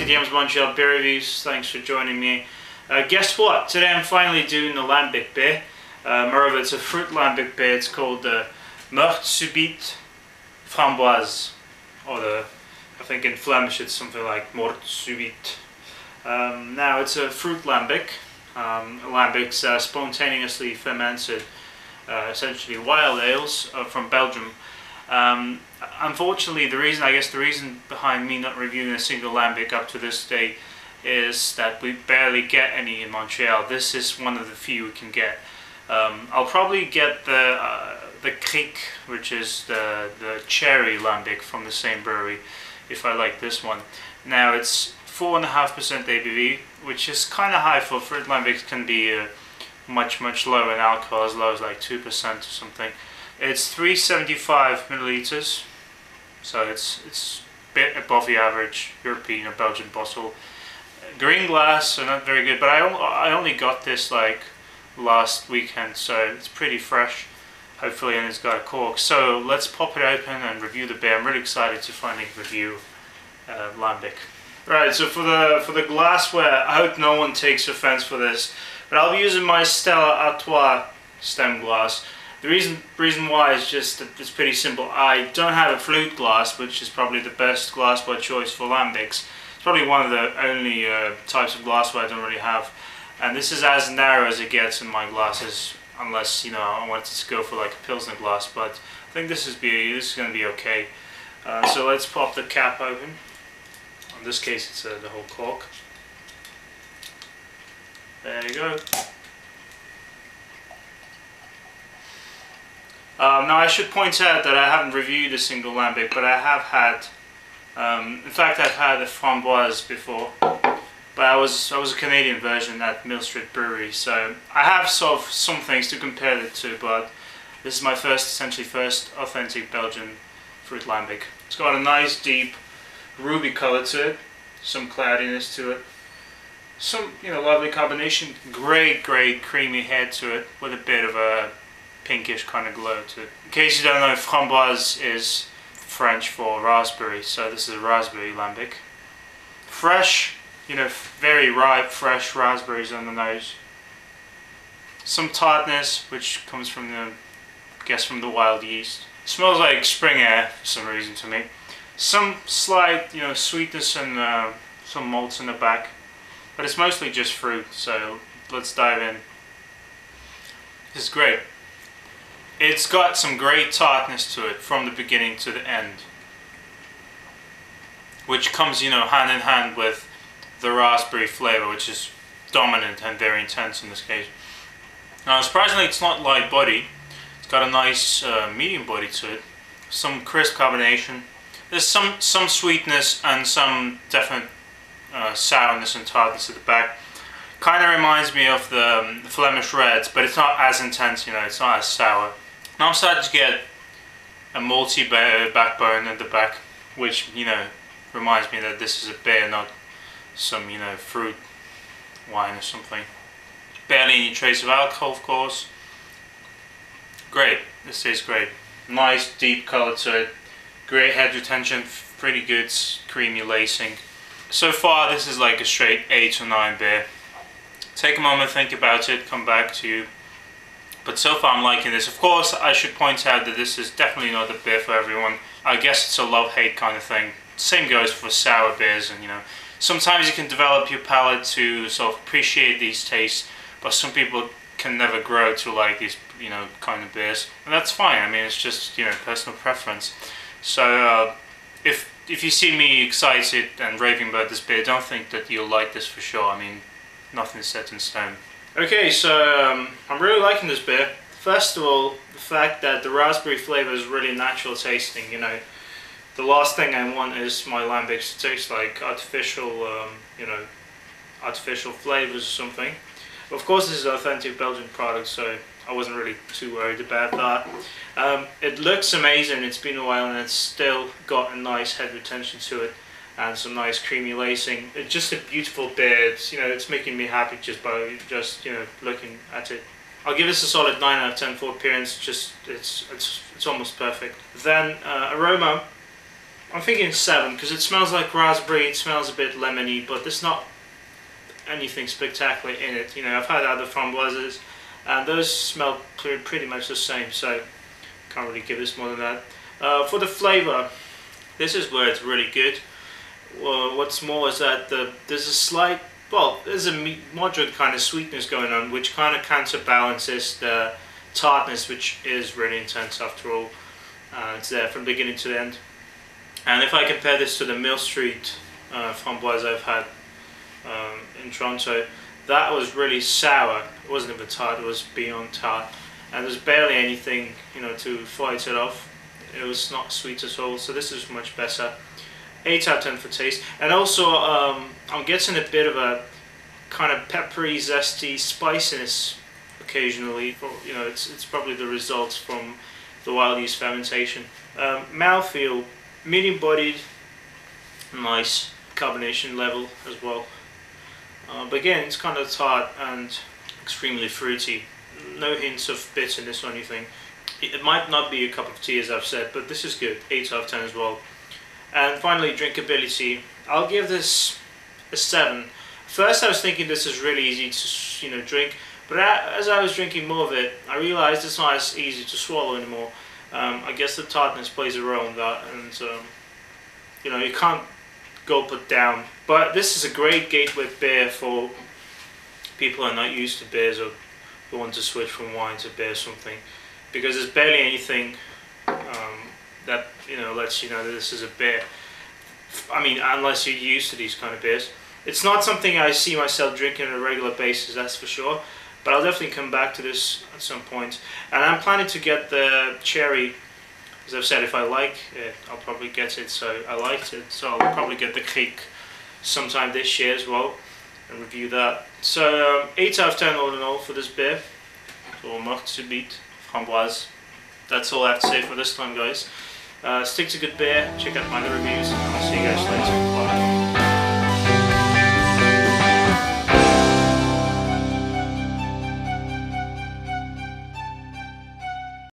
to DM's Montreal beer reviews. Thanks for joining me. Guess what? Today I'm finally doing the lambic beer. Moreover, it's a fruit lambic beer. It's called the Mort Subite Framboise, or I think in Flemish it's something like Mort Subite. Now it's a fruit lambic. Lambics are spontaneously fermented, essentially wild ales from Belgium. Unfortunately, the reason behind me not reviewing a single lambic up to this day is that we barely get any in Montreal. This is one of the few we can get. I'll probably get the Kriek, which is the cherry lambic from the same brewery, if I like this one. Now it's 4.5% ABV, which is kind of high for fruit lambics. Can be much lower in alcohol, as low as like 2% or something. It's 375 milliliters, so it's a bit above the average European or Belgian bottle. Green glass, so not very good, but I only got this like last weekend, so it's pretty fresh, hopefully, and it's got a cork. So let's pop it open and review the beer. I'm really excited to finally review lambic. Right, so for the glassware, I hope no one takes offense for this, but I'll be using my Stella Artois stem glass. The reason why is just that it's pretty simple. I don't have a flute glass, which is probably the best glassware choice for lambics. It's probably one of the only types of glassware I don't really have, and this is as narrow as it gets in my glasses, unless I wanted to go for like a Pilsner glass. But I think this is going to be okay. So let's pop the cap open. In this case, it's the whole cork. There you go. Now I should point out that I haven't reviewed a single lambic, but I have had, in fact I've had a framboise before, but I was a Canadian version at Mill Street Brewery, so I have sort of some things to compare it to, but this is my essentially first authentic Belgian fruit lambic. It's got a nice deep ruby colour to it, some cloudiness to it, some lovely carbonation, great creamy head to it with a bit of a pinkish kind of glow to it. In case you don't know, framboise is French for raspberry, so this is a raspberry lambic. Fresh, very ripe, fresh raspberries on the nose. Some tartness, which comes from from the wild yeast. Smells like spring air for some reason to me. Some slight, sweetness and some malts in the back, but it's mostly just fruit. So let's dive in. This is great. It's got some great tartness to it from the beginning to the end, which comes, hand in hand with the raspberry flavour, which is dominant and very intense in this case. Now, surprisingly, it's not light-bodied. It's got a nice medium body to it. Some crisp carbonation. There's some sweetness and some definite sourness and tartness at the back. Kind of reminds me of the Flemish Reds, but it's not as intense. It's not as sour. Now I'm starting to get a malty backbone at the back, which reminds me that this is a beer, not some fruit wine or something. Barely any trace of alcohol, of course. Great, this tastes great. Nice deep colour to it. Great head retention, pretty good creamy lacing. So far, this is like a straight 8 or 9 beer. Take a moment, think about it, come back to you. But so far I'm liking this. Of course, I should point out that this is definitely not a beer for everyone. I guess it's a love-hate kind of thing. Same goes for sour beers, and sometimes you can develop your palate to sort of appreciate these tastes, but some people can never grow to like these kind of beers, and that's fine. I mean, it's just personal preference. So if you see me excited and raving about this beer, don't think that you'll like this for sure. I mean, nothing's set in stone. Okay, so I'm really liking this beer. First of all, the fact that the raspberry flavour is really natural tasting. The last thing I want is my lambics to taste like artificial, artificial flavours or something. Of course, this is an authentic Belgian product, so I wasn't really too worried about that. It looks amazing. It's been a while and it's still got a nice head retention to it and some nice creamy lacing. It's just a beautiful beer. It's making me happy just by looking at it. I'll give this a solid 9 out of 10 for appearance. It's almost perfect. Then aroma. I'm thinking 7 because it smells like raspberry, it smells a bit lemony, but there's not anything spectacular in it. You know, I've had other framboises and those smell pretty much the same, so can't really give this more than that. For the flavour, this is where it's really good. Well, what's more is that there's a slight, well, there's a moderate kind of sweetness going on, which kind of counterbalances the tartness, which is really intense after all. It's there from beginning to the end. And if I compare this to the Mill Street framboise I've had in Toronto, that was really sour. It wasn't even tart, it was beyond tart. And there's barely anything, you know, to fight it off. It was not sweet at all, so this is much better. 8 out of 10 for taste. And also, I'm getting a bit of a kind of peppery, zesty spiciness occasionally. You know, it's probably the results from the wild yeast fermentation. Mouthfeel, medium-bodied, nice carbonation level as well. But again, it's kind of tart and extremely fruity. No hints of bitterness or anything. It might not be a cup of tea, as I've said, but this is good. 8 out of 10 as well. And finally, drinkability. I'll give this a 7. First, I was thinking this is really easy to, you know, drink, but as I was drinking more of it, I realized it's not as easy to swallow anymore. I guess the tartness plays a role in that, and you know, you can't gulp it down. But this is a great gateway beer for people who are not used to beers or who want to switch from wine to beer or something, because there's barely anything that, you know, lets you know that this is a beer. I mean, unless you're used to these kind of beers. It's not something I see myself drinking on a regular basis, that's for sure, but I'll definitely come back to this at some point. And I'm planning to get the cherry, as I've said, if I like it, I'll probably get it, so I liked it, so I'll probably get the Kriek sometime this year as well, and review that. So 8 out of 10 all in all for this beer, for Mort Subite Framboise. That's all I have to say for this time, guys. Stick to good beer, check out my other reviews, and I'll see you guys later.